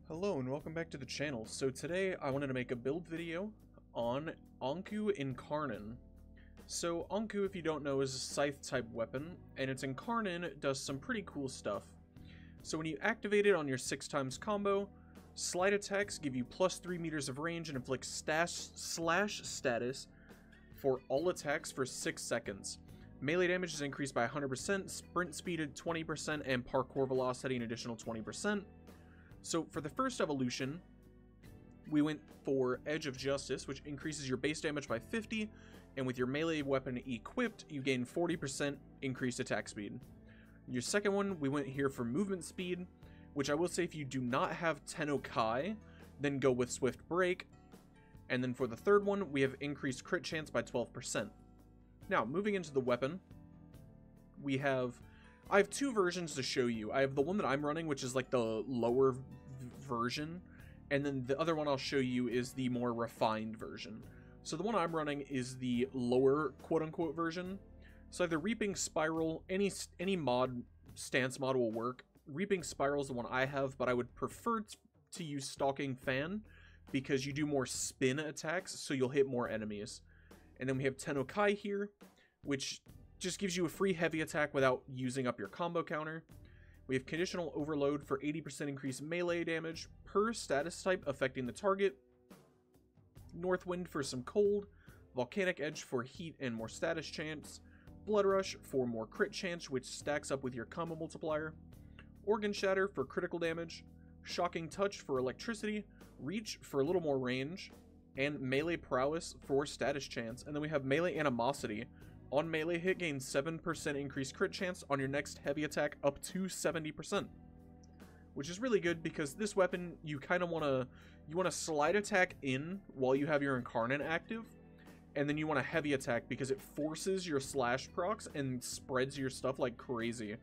Hello and welcome back to the channel. So today I wanted to make a build video on Anku Incarnon. So Anku, if you don't know, is a scythe type weapon, and its Incarnon does some pretty cool stuff. So when you activate it on your 6x combo, slide attacks give you plus 3 meters of range and inflict slash status for all attacks for 6 seconds. Melee damage is increased by 100%, sprint speed at 20%, and parkour velocity an additional 20%. So for the first evolution, we went for Edge of Justice, which increases your base damage by 50, and with your melee weapon equipped, you gain 40% increased attack speed. Your second one, we went here for movement speed, which I will say if you do not have Tennokai, then go with Swift Break. And then for the third one, we have increased crit chance by 12%. Now, moving into the weapon, I have two versions to show you. I have the one that I'm running, which is like the lower version, and then the other one I'll show you is the more refined version. So the one I'm running is the lower quote-unquote version. So either Reaping Spiral, any stance mod will work. Reaping Spiral is the one I have, but I would prefer to use Stalking Fan because you do more spin attacks, so you'll hit more enemies. And then we have Tennokai here, which just gives you a free heavy attack without using up your combo counter. We have Conditional Overload for 80% increased melee damage per status type affecting the target. Northwind for some cold. Volcanic Edge for heat and more status chance. Blood Rush for more crit chance, which stacks up with your combo multiplier. Organ Shatter for critical damage. Shocking Touch for electricity. Reach for a little more range. And Melee Prowess for status chance. And then we have Melee Animosity. On melee hit, gain 7% increased crit chance on your next heavy attack up to 70%. Which is really good because this weapon, you kind of want to slide attack in while you have your Incarnon active. And then you want a heavy attack because it forces your slash procs and spreads your stuff like crazy.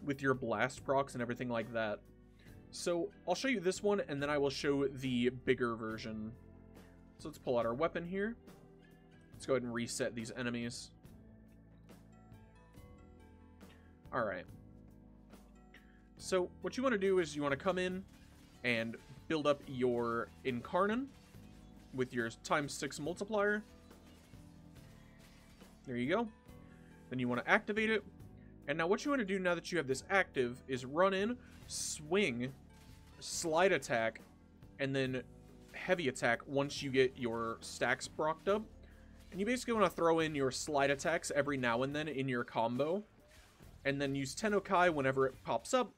With your blast procs and everything like that. So I'll show you this one and then I will show the bigger version. So let's pull out our weapon here. Let's go ahead and reset these enemies. Alright. So, what you want to do is you want to come in and build up your Incarnon with your ×6 multiplier. There you go. Then you want to activate it. And now what you want to do now that you have this active is run in, swing, slide attack, and then heavy attack once you get your stacks procced up. And you basically want to throw in your slide attacks every now and then in your combo. And then use Tennokai whenever it pops up.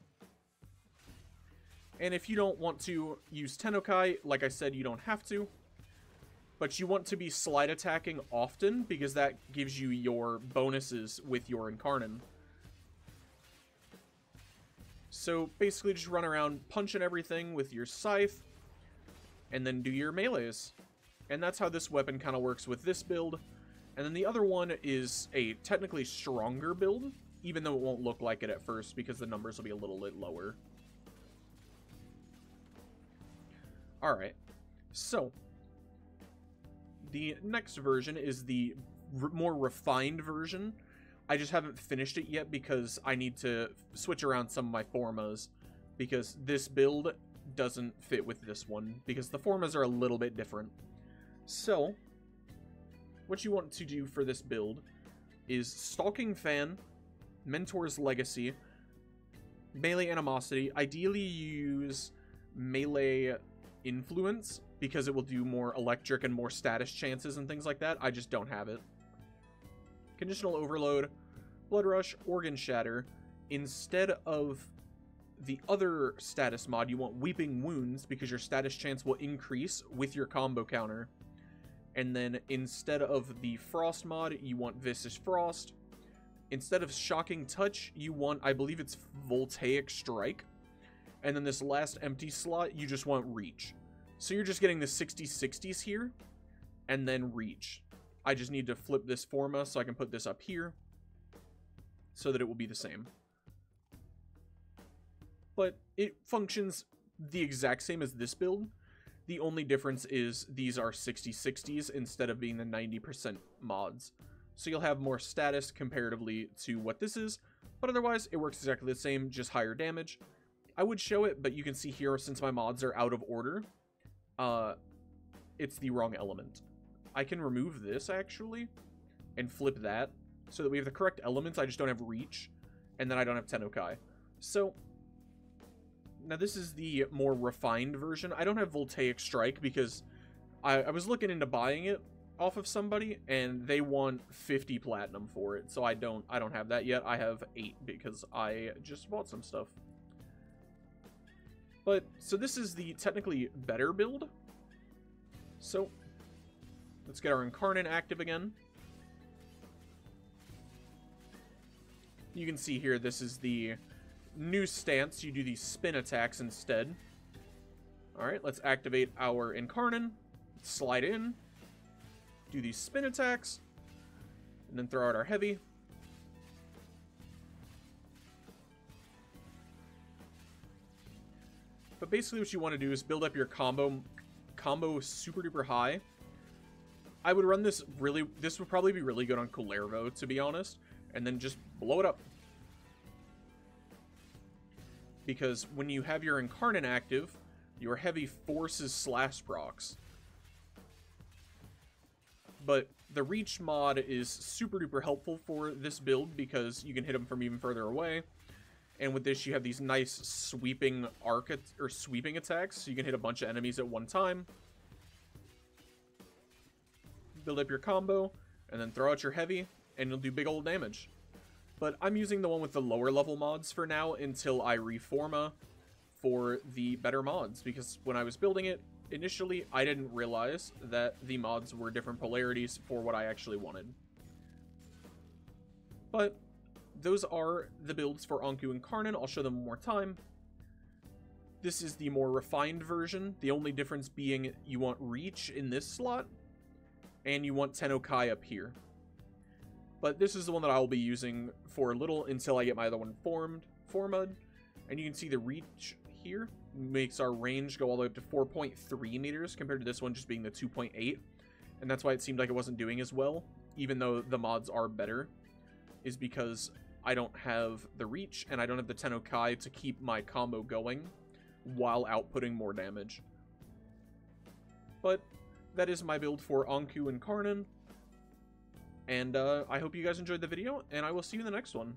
And if you don't want to use Tennokai, like I said, you don't have to. But you want to be slide attacking often because that gives you your bonuses with your Incarnon. So basically just run around punching everything with your scythe. And then do your melees. And that's how this weapon kind of works with this build. And then the other one is a technically stronger build, even though it won't look like it at first because the numbers will be a little bit lower. Alright, so the next version is the more refined version. I just haven't finished it yet because I need to switch around some of my formas because this build doesn't fit with this one because the formas are a little bit different. So, what you want to do for this build is Stalking Fan, Mentor's Legacy, Melee Animosity. Ideally, use Melee Influence because it will do more electric and more status chances and things like that. I just don't have it. Conditional Overload, Blood Rush, Organ Shatter. Instead of the other status mod, you want Weeping Wounds because your status chance will increase with your combo counter. And then instead of the Frost mod, you want Viscous Frost. Instead of Shocking Touch, you want, I believe it's Voltaic Strike. And then this last empty slot, you just want Reach. So you're just getting the 60/60s here, and then Reach. I just need to flip this forma so I can put this up here, so that it will be the same. But it functions the exact same as this build. The only difference is these are 60/60s instead of being the 90% mods. So you'll have more status comparatively to what this is, but otherwise it works exactly the same, just higher damage. I would show it, but you can see here, since my mods are out of order, it's the wrong element. I can remove this, actually, and flip that, so that we have the correct elements. I just don't have reach, and then I don't have Tennokai. So, now this is the more refined version. I don't have Voltaic Strike, because I was looking into buying it off of somebody, and they want 50 platinum for it, so I don't have that yet. I have 8, because I just bought some stuff. But, so this is the technically better build. So, let's get our Incarnon active again. You can see here, this is the new stance. You do these spin attacks instead. Alright, let's activate our Incarnon. Slide in. Do these spin attacks. And then throw out our heavy. But basically what you want to do is build up your combo super duper high. I would run this this would probably be really good on Kullervo, to be honest, and then just blow it up. Because when you have your Incarnon active, your heavy forces slash procs. But the reach mod is super duper helpful for this build because you can hit them from even further away. And with this, you have these nice sweeping sweeping attacks, so you can hit a bunch of enemies at one time. Build up your combo, and then throw out your heavy, and you'll do big old damage. But I'm using the one with the lower level mods for now until I reforma for the better mods, because when I was building it, initially, I didn't realize that the mods were different polarities for what I actually wanted. But those are the builds for Anku Incarnon. I'll show them one more time. This is the more refined version, the only difference being you want reach in this slot, and you want Tennokai up here. But this is the one that I'll be using for a little until I get my other one formed, and you can see the reach here makes our range go all the way up to 4.3 meters compared to this one just being the 2.8, and that's why it seemed like it wasn't doing as well, even though the mods are better, is because I don't have the reach and I don't have the Tennokai to keep my combo going while outputting more damage. But that is my build for Anku Incarnon, and I hope you guys enjoyed the video, and I will see you in the next one.